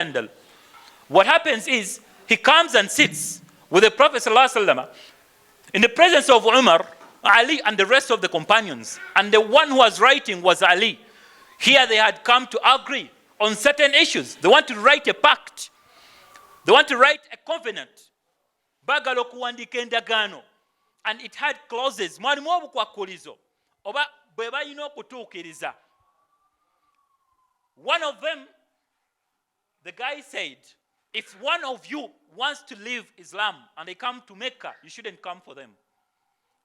Jandal. What happens is he comes and sits with the Prophet ﷺ in the presence of Umar, Ali, and the rest of the companions. And the one who was writing was Ali. Here they had come to agree on certain issues. They want to write a pact. They want to write a covenant. Bagalo kuwandika endagaano. And it had clauses. Mwalimu obukwakulizo. Oba bweba yino okutuukiriza. One of them, the guy said, if one of you wants to leave Islam and they come to Mecca, you shouldn't come for them.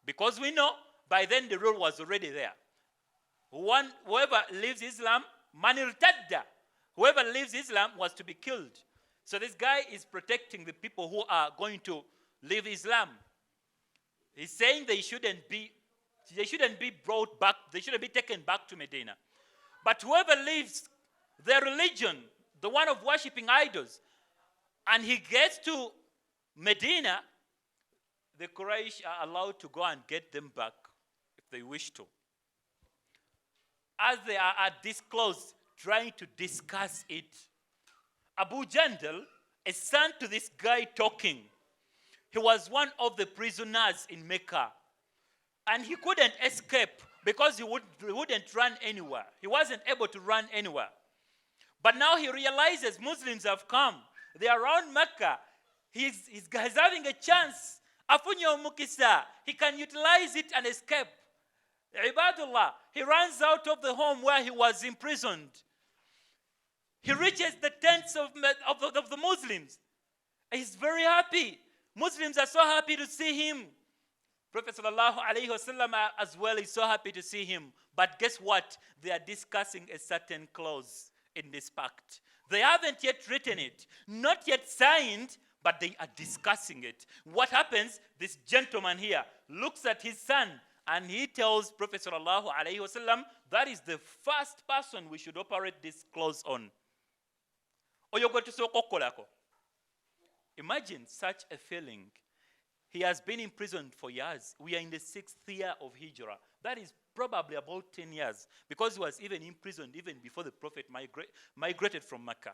Because we know by then the rule was already there. Whoever leaves Islam, manirtadda, whoever leaves Islam was to be killed. So this guy is protecting the people who are going to leave Islam. He's saying they shouldn't be brought back, they shouldn't be taken back to Medina. But whoever leaves their religion, the one of worshipping idols, and he gets to Medina, the Quraysh are allowed to go and get them back if they wish to. As they are at this close, trying to discuss it, Abu Jandal, a son to this guy talking, he was one of the prisoners in Mecca. And he couldn't escape because he wouldn't run anywhere. He wasn't able to run anywhere. But now he realizes Muslims have come. They are around Mecca. He's having a chance. Afunyo mukisa. He can utilize it and escape. Ibadullah. He runs out of the home where he was imprisoned. He reaches the tents of the Muslims. He's very happy. Muslims are so happy to see him. Prophet sallallahu alaihi wasallam as well is so happy to see him. But guess what? They are discussing a certain clause in this pact. They haven't yet written it, not yet signed, but they are discussing it. What happens? This gentleman here looks at his son and he tells Prophet sallallahu alaihi wasallam that is the first person we should operate this clause on. Imagine such a feeling. He has been imprisoned for years. We are in the 6th year of Hijrah. That is probably about 10 years, because he was even imprisoned even before the Prophet migrated from Mecca.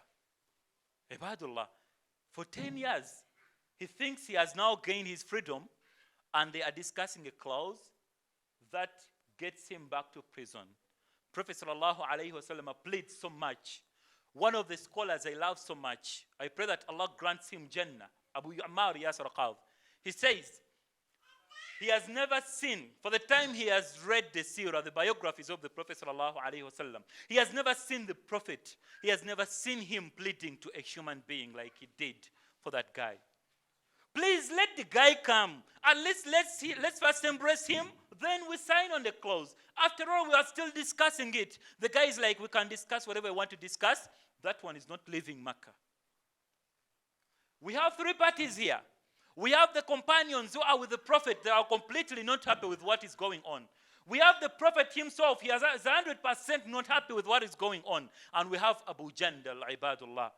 Ibadullah, for 10 years, he thinks he has now gained his freedom, and they are discussing a clause that gets him back to prison. Prophet sallallahu alaihi wasallam pleads so much. One of the scholars I love so much, I pray that Allah grants him Jannah, Abu Jandal. He says, he has never seen, for the time he has read the seerah, the biographies of the Prophet sallallahu alaihi wasallam, he has never seen the Prophet. He has never seen him pleading to a human being like he did for that guy. Please let the guy come. At least let's first embrace him, then we sign on the clause. After all, we are still discussing it. The guy is like, we can discuss whatever we want to discuss. That one is not leaving Mecca. We have 3 parties here. We have the companions who are with the Prophet. They are completely not happy with what is going on. We have the Prophet himself. He is 100% not happy with what is going on. And we have Abu Jandal, Ibadullah.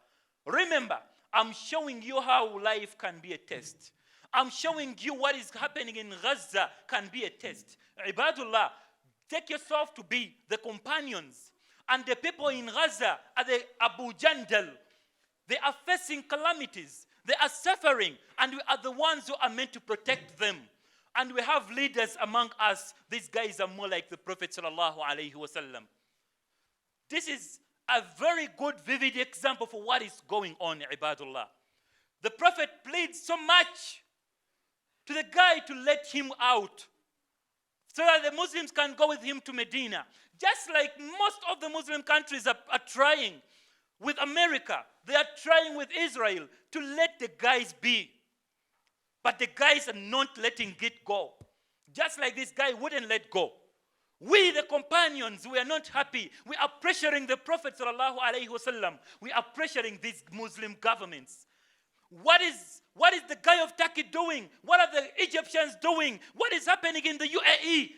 Remember, I'm showing you how life can be a test. I'm showing you what is happening in Gaza can be a test. Ibadullah, take yourself to be the companions. And the people in Gaza are the Abu Jandal. They are facing calamities. They are suffering, and we are the ones who are meant to protect them. And we have leaders among us. These guys are more like the Prophet sallallahu alaihi wasallam. This is a very good, vivid example for what is going on, Ibadullah. The Prophet pleads so much to the guy to let him out so that the Muslims can go with him to Medina. Just like most of the Muslim countries are trying with America. They are trying with Israel to let the guys be. But the guys are not letting it go. Just like this guy wouldn't let go. We, the companions, we are not happy. We are pressuring the Prophet sallallahu alaihi wasallam. We are pressuring these Muslim governments. What is the guy of Turkey doing? What are the Egyptians doing? What is happening in the UAE?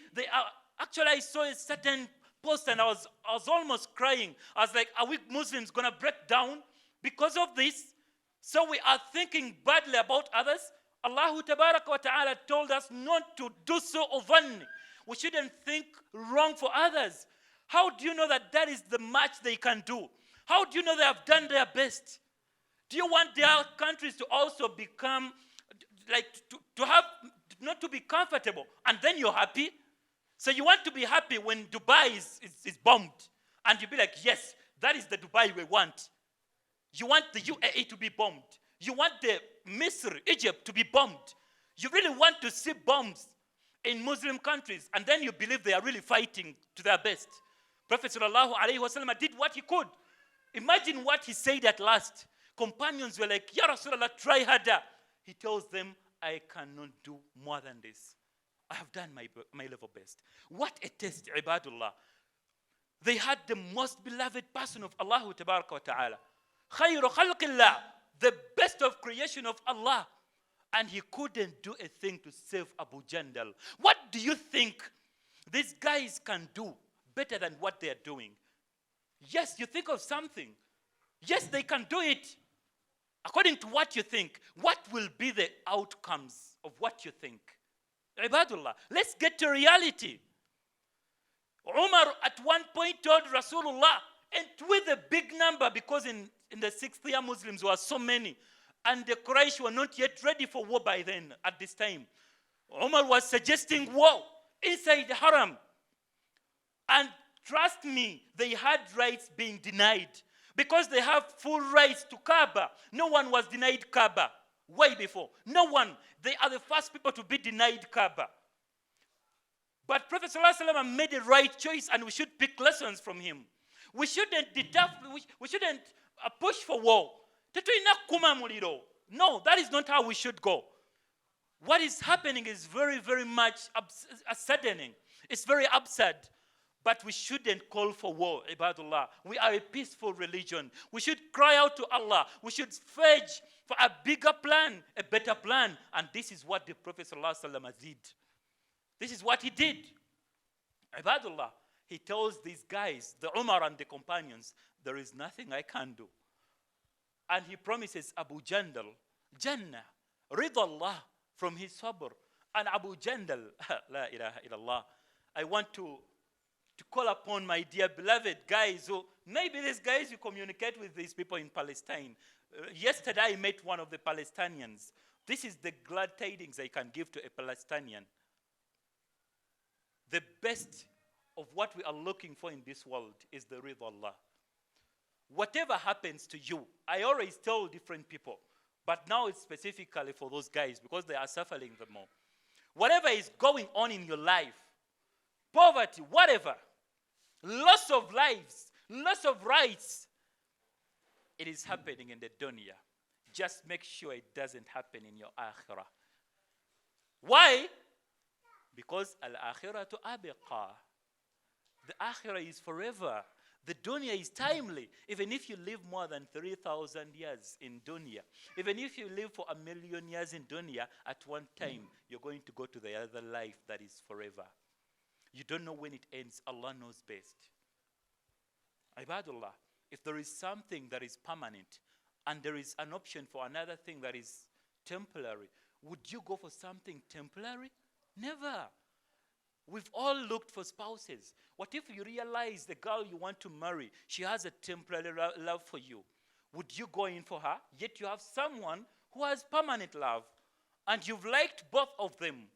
Actually, I saw a certain post and I was almost crying. I was like, are we Muslims going to break down because of this? So we are thinking badly about others. Allah tabaraka wa ta'ala told us not to do so often. We shouldn't think wrong for others. How do you know that is the much they can do? How do you know they have done their best? Do you want their countries to also become, like, to have, not to be comfortable, and then you're happy? So you want to be happy when Dubai is bombed, and you be like, yes, that is the Dubai we want. You want the UAE to be bombed. You want the Misr, Egypt to be bombed. You really want to see bombs in Muslim countries, and then you believe they are really fighting to their best. Prophet sallallahu alaihi wasallam did what he could. Imagine what he said at last. Companions were like, Ya Rasulullah, try harder. He tells them, I cannot do more than this. I have done my level best. What a test, ibadullah. They had the most beloved person of Allah tabaraka wa ta'ala. Khayru khalqillah, the best of creation of Allah. And he couldn't do a thing to save Abu Jandal. What do you think these guys can do better than what they are doing? Yes, you think of something. Yes, they can do it. According to what you think, what will be the outcomes of what you think? Ibadullah, let's get to reality. Umar at one point told Rasulullah, and with a big number, because in the 6th year Muslims were so many, and the Quraysh were not yet ready for war by then, at this time. Umar was suggesting war inside the Haram. And trust me, they had rights being denied. Because they have full rights to Kaaba. No one was denied Kaaba way before. No one. They are the first people to be denied Kaaba. But Prophet ﷺ made the right choice, and we should pick lessons from him. We shouldn't push for war. No, that is not how we should go. What is happening is very, very much saddening. It's very absurd. But we shouldn't call for war, ibadullah. We are a peaceful religion. We should cry out to Allah. We should search for a bigger plan, a better plan. And this is what the Prophet ﷺ did. This is what he did. Ibadullah, he tells these guys, the Umar and the companions, there is nothing I can do. And he promises Abu Jandal, Jannah, Ridallah from his sabr. And Abu Jandal, la ilaha illallah, I want to call upon my dear beloved guys who, maybe these guys you communicate with these people in Palestine. Yesterday I met one of the Palestinians. This is the glad tidings I can give to a Palestinian. The best of what we are looking for in this world is the ridha Allah. Whatever happens to you, I always tell different people, but now it's specifically for those guys because they are suffering the more. Whatever is going on in your life, poverty, whatever, loss of lives, loss of rights, it is happening in the dunya. Just make sure it doesn't happen in your akhirah. Why? Because al-akhiratu abiqa. The akhirah is forever. The dunya is timely. Even if you live more than 3,000 years in dunya, even if you live for 1,000,000 years in dunya, at one time, you're going to go to the other life that is forever. You don't know when it ends. Allah knows best. Ibadullah, if there is something that is permanent and there is an option for another thing that is temporary, would you go for something temporary? Never. We've all looked for spouses. What if you realize the girl you want to marry, she has a temporary love for you? Would you go in for her? Yet you have someone who has permanent love, and you've liked both of them.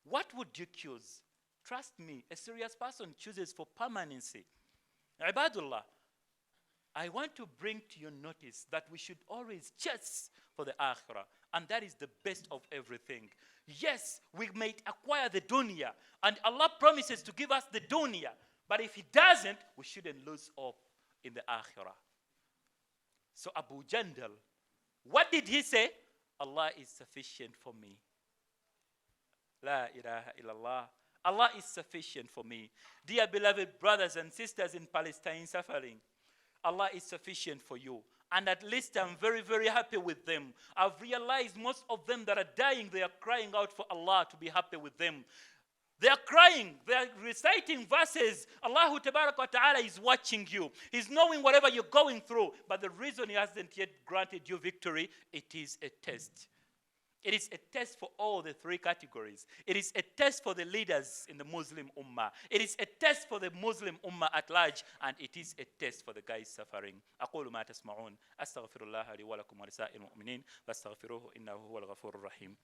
What would you choose? Trust me, a serious person chooses for permanency. Ibadullah, I want to bring to your notice that we should always chase for the akhirah, and that is the best of everything. Yes, we may acquire the dunya, and Allah promises to give us the dunya, but if He doesn't, we shouldn't lose hope in the akhirah. So Abu Jandal, what did he say? Allah is sufficient for me. La ilaha illallah. Allah is sufficient for me. Dear beloved brothers and sisters in Palestine suffering, Allah is sufficient for you. And at least I'm very, very happy with them. I've realized most of them that are dying, they are crying out for Allah to be happy with them. They are crying, they are reciting verses. Allah Ta'ala is watching you. He's knowing whatever you're going through. But the reason He hasn't yet granted you victory, it is a test. It is a test for all the three categories. It is a test for the leaders in the Muslim ummah. It is a test for the Muslim ummah at large, and it is a test for the guys suffering. أقول ما تسمعون أستغفر الله لي ولكم ولسائر المؤمنين فاستغفروه إنه هو الغفور الرحيم.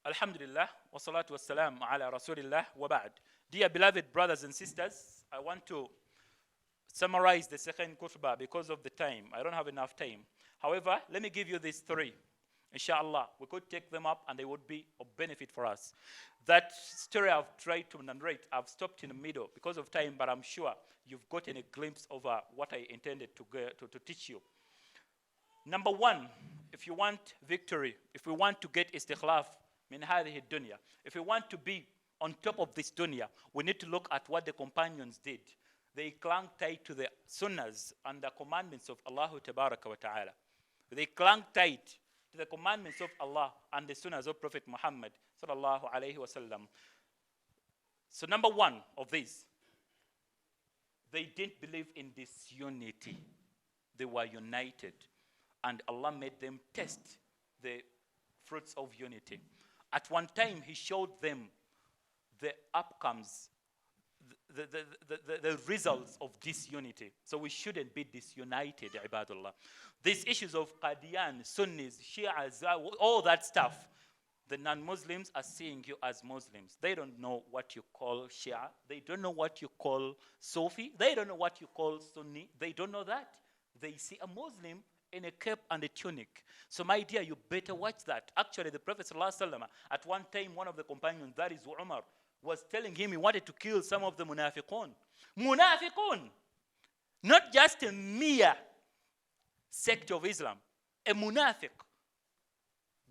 Alhamdulillah, wa salatu wa salam ala rasulillah wa ba'd. Dear beloved brothers and sisters, I want to summarize the second khutbah because of the time. I don't have enough time. However, let me give you these three. Inshallah, we could take them up and they would be of benefit for us. That story I've tried to narrate, I've stopped in the middle because of time, but I'm sure you've gotten a glimpse of what I intended to teach you. Number one, if you want victory, if we want to get istikhlaf min hadhihi dunya, if we want to be on top of this dunya, we need to look at what the companions did. They clung tight to the sunnahs and the commandments of Allah tabaraka wa ta'ala. They clung tight to the commandments of Allah and the sunnahs of Prophet Muhammad sallallahu alayhi wa sallam. So number one of these, they didn't believe in disunity. They were united. And Allah made them test the fruits of unity. At one time, He showed them the outcomes, the results of disunity. So we shouldn't be disunited, ibadullah. These issues of Qadian, Sunnis, Shias, all that stuff, the non-Muslims are seeing you as Muslims. They don't know what you call Shia. They don't know what you call Sufi. They don't know what you call Sunni. They don't know that. They see a Muslim in a cape and a tunic. So my dear, you better watch that. Actually, the Prophet ﷺ, at one time, one of the companions, that is Umar, was telling him he wanted to kill some of the munafiqun. Munafiqun! Not just a mere sect of Islam. A munafiq.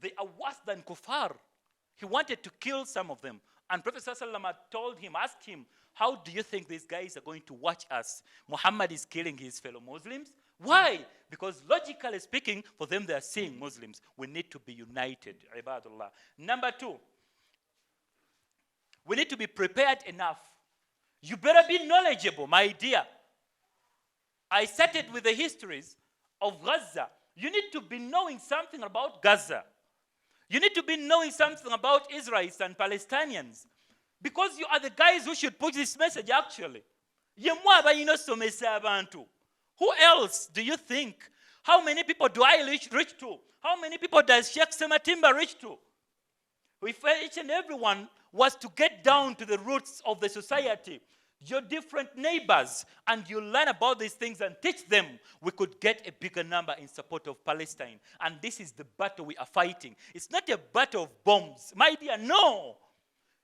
They are worse than kuffar. He wanted to kill some of them. And Prophet ﷺ told him, asked him, how do you think these guys are going to watch us? Muhammad is killing his fellow Muslims. Why? Because logically speaking, for them they are seeing Muslims. We need to be united, ibadullah. Number two, we need to be prepared enough. You better be knowledgeable, my dear. I started with the histories of Gaza. You need to be knowing something about Gaza. You need to be knowing something about Israelis and Palestinians. Because you are the guys who should push this message, actually. Who else do you think? How many people do I reach to? How many people does Sheikh Sematimba reach to? If each and everyone was to get down to the roots of the society, your different neighbors, and you learn about these things and teach them, we could get a bigger number in support of Palestine. And this is the battle we are fighting. It's not a battle of bombs. My dear, no.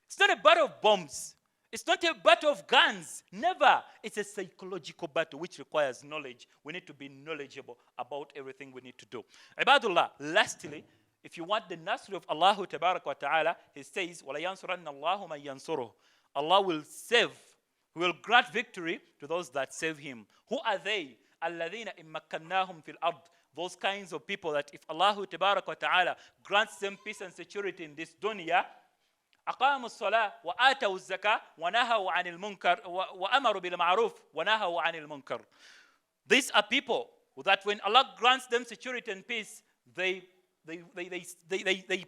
It's not a battle of bombs. It's not a battle of guns. Never. It's a psychological battle which requires knowledge. We need to be knowledgeable about everything we need to do. Ibadullah, lastly, if you want the nasr of Allah tabarak wa ta'ala, He says, وَلَا يَنْصُرَنَّ اللَّهُ مَنْ يَنْصُرُهُ. Allah will save, He will grant victory to those that save Him. Who are they? الَّذِينَ إِن مَكَّنَّاهُمْ فِي الْأَرْضِ. Those kinds of people that if Allah tabarak wa ta'ala grants them peace and security in this dunya, أقاموا الصلاة وآتوا الزكاة ونهوا عن المنكر وأمروا بالمعروف ونهوا عن المنكر. These are people that when Allah grants them security and peace, they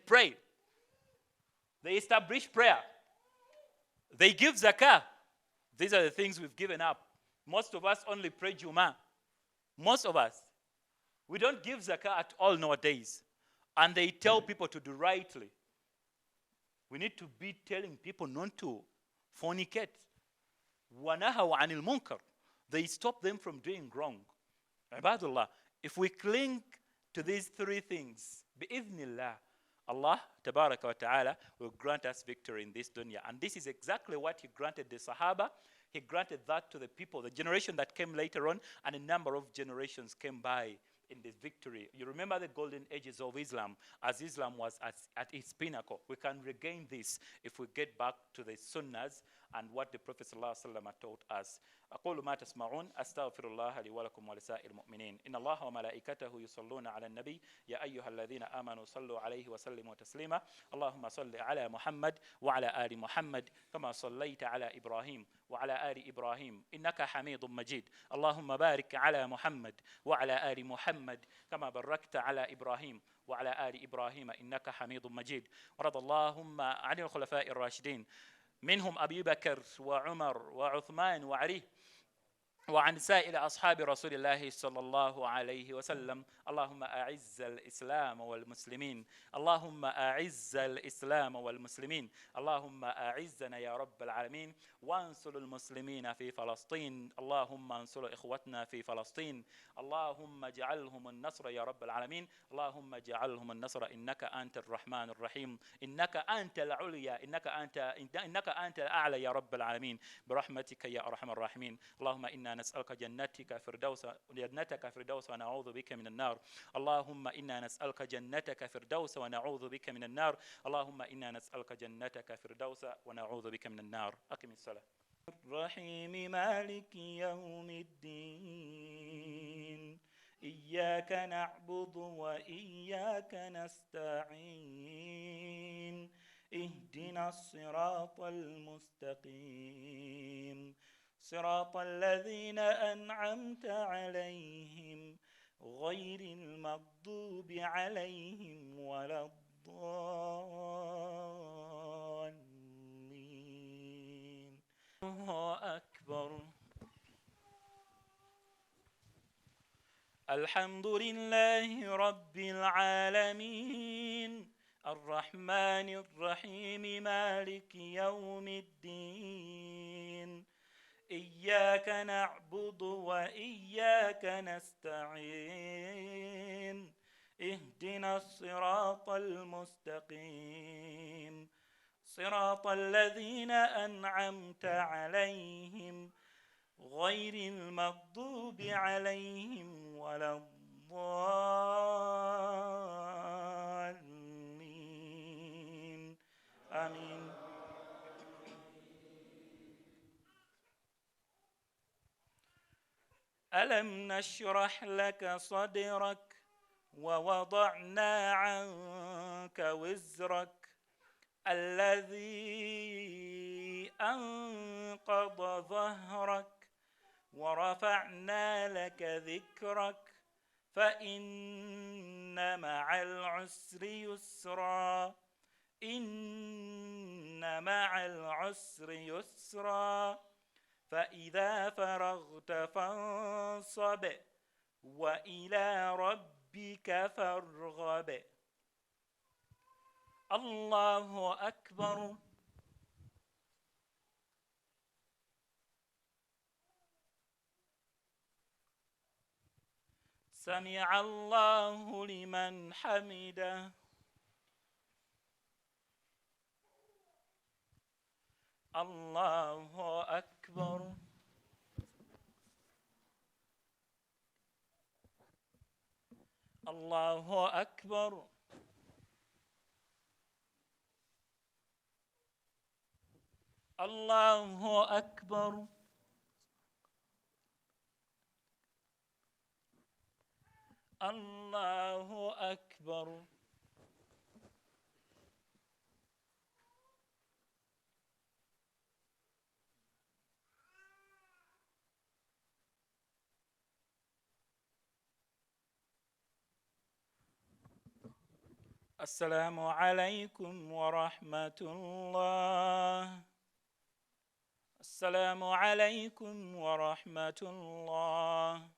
pray. They establish prayer. They give zakah. These are the things we've given up. Most of us only pray Juma. Most of us. We don't give zakah at all nowadays. And they tell people to do rightly. We need to be telling people not to fornicate. وَنَهَوْا عَنِ الْمُنْكَرِ. They stop them from doing wrong. Ibadullah, if we cling to these three things, bi'idhnillah, Allah tabaraka wa ta'ala will grant us victory in this dunya. And this is exactly what He granted the Sahaba. He granted that to the people, the generation that came later on, and a number of generations came by in this victory. You remember the golden ages of Islam, as Islam was at its pinnacle. We can regain this if we get back to the sunnahs and what the Prophet ﷺ taught us. أقول ما تسمعون أستغفر الله لي ولكم ولسائر المؤمنين إن الله وملائكته يصلون على النبي يا أيها الذين آمنوا صلوا عليه وسلموا تسليما اللهم صل على محمد وعلى آل محمد كما صليت على إبراهيم وعلى آل إبراهيم إنك حميد مجيد اللهم بارك على محمد وعلى آل محمد كما باركت على إبراهيم وعلى آل إبراهيم إنك حميد مجيد ورضى اللهم عن الخلفاء الراشدين منهم أبي بكر وعمر وعثمان وعلي وعن سائر أصحاب رسول الله صلى الله عليه وسلم اللهم أعز الإسلام والمسلمين اللهم أعز الإسلام والمسلمين اللهم أعزنا يا رب العالمين وانصر المسلمين في فلسطين اللهم انصر إخوتنا في فلسطين اللهم اجعلهم النصر يا رب العالمين اللهم اجعلهم النصر إنك أنت الرحمن الرحيم إنك أنت العليا إنك أنت الأعلى يا رب العالمين برحمتك يا أرحم الراحمين اللهم إنا نسألك جنتك فردوس ونعوذ بك من النار اللهم إنا نسألك جنتك فردوس ونعوذ بك من النار اللهم إنا نسألك جنتك فردوس ونعوذ بك من النار أقم الصلاة الرحيم مالك يوم الدين إياك نعبد وإياك نستعين اهدنا الصراط المستقيم صراط الذين أنعمت عليهم غير المغضوب عليهم ولا الضالين الله أكبر الحمد لله رب العالمين الرحمن الرحيم مالك يوم الدين إياك نعبد وإياك نستعين اهدنا الصراط المستقيم صراط الذين أنعمت عليهم غير المغضوب عليهم ولا الضالين آمين ألم نشرح لك صدرك ووضعنا عنك وزرك الذي أنقض ظهرك ورفعنا لك ذكرك فإن مع العسر يسرا إن مع العسر يسرا فإذا فرغت فانصب وإلى ربك فارغب الله أكبر سمع الله لمن حمده الله أكبر الله أكبر الله أكبر الله أكبر السلام عليكم ورحمة الله السلام عليكم ورحمة الله